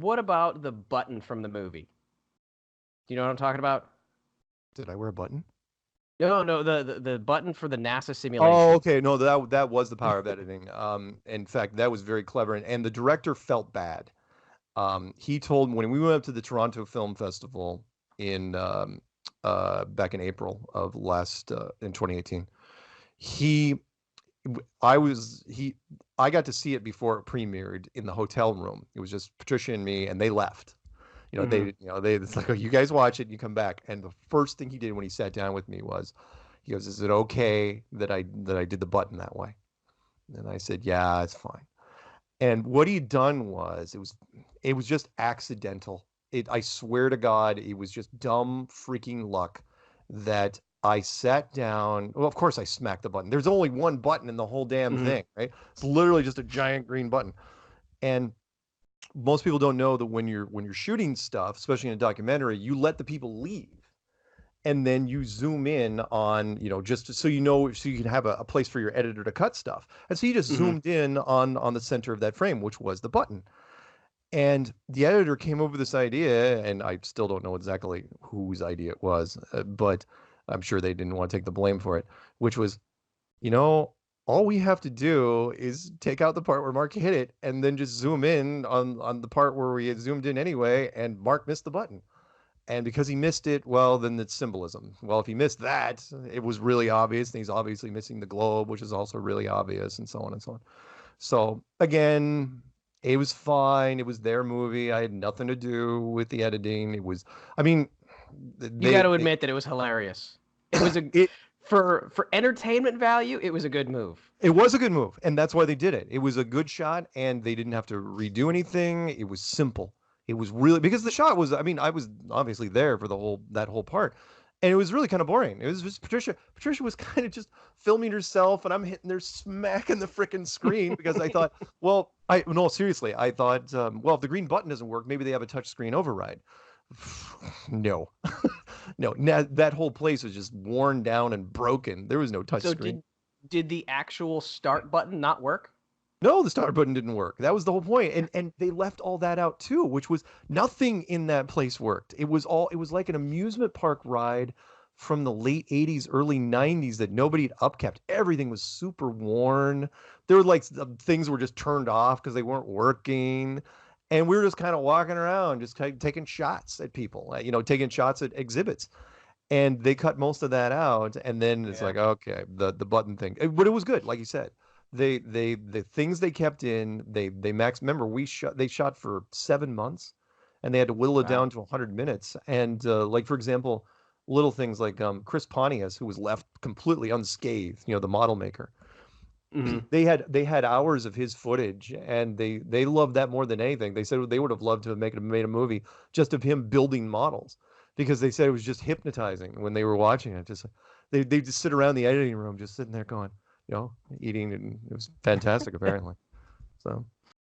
what about the button from the movie? Do you know what I'm talking about? Did I wear a button? No, no, the button for the NASA Oh, simulation. okay. No, that was the power of editing. In fact, that was very clever, and the director felt bad. He told when we went up to the Toronto Film Festival in back in April of last in 2018. He I was he I got to see it before it premiered in the hotel room. It was just Patricia and me, and they left. Hmm. It's like, oh, you guys watch it and you come back. And the first thing he did when he sat down with me was, he goes, "Is it okay that I did the button that way?" And I said, "Yeah, it's fine." And what he'd done was, it was just accidental. I swear to God, it was just dumb freaking luck that I sat down. Well, of course I smacked the button. There's only one button in the whole damn Hmm. thing, right? It's literally just a giant green button. And most people don't know that when you're shooting stuff, especially in a documentary, you let the people leave. And then you zoom in on, just so so you can have a place for your editor to cut stuff. And so you just Hmm. zoomed in on the center of that frame, which was the button. And the editor came over with this idea, and I still don't know exactly whose idea it was, but I'm sure they didn't want to take the blame for it, which was, you know, all we have to do is take out the part where Mark hit it and then just zoom in on the part where we had zoomed in anyway, and Mark missed the button. And because he missed it, well, then it's symbolism. Well, if he missed that, it was really obvious, and he's obviously missing the globe, which is also really obvious, and so on and so on. So again, it was fine. It was their movie. I had nothing to do with the editing. I mean, You got they, to they admit that it was hilarious. It was a it for entertainment value. It was a good move. it was a good move, and that's why they did it. It was a good shot, and they didn't have to redo anything. It was simple. It was really because the shot was. I mean, I was obviously there for the whole part, and it was really kind of boring. It was just Patricia. Patricia was kind of just filming herself, and I'm hitting there smacking the freaking screen because I thought, well, I no seriously, I thought, well, if the green button doesn't work, maybe they have a touch screen override. No, no, that whole place was just worn down and broken. There was no touch So screen. did the actual start button not work? No, the start button didn't work. That was the whole point. And they left all that out too, which was nothing in that place worked. It was like an amusement park ride from the late 80s, early 90s that nobody had upkept. Everything was super worn. There were like things were just turned off because they weren't working. And we were just kind of walking around, just taking shots at people, taking shots at exhibits. And they cut most of that out, and then it's Yeah. like, okay, the button thing. But it was good, like you said. The things they kept in, they max. Remember, they shot for 7 months, and they had to whittle it Wow. down to 100 minutes. And like for example, little things like Chris Pontius, who was left completely unscathed, the model maker. Hmm. They had hours of his footage, and they loved that more than anything. They said they would have loved to have made a movie just of him building models, because they said it was just hypnotizing when they were watching it. Just they just sit around the editing room, just sitting there going, eating, and it was fantastic apparently. So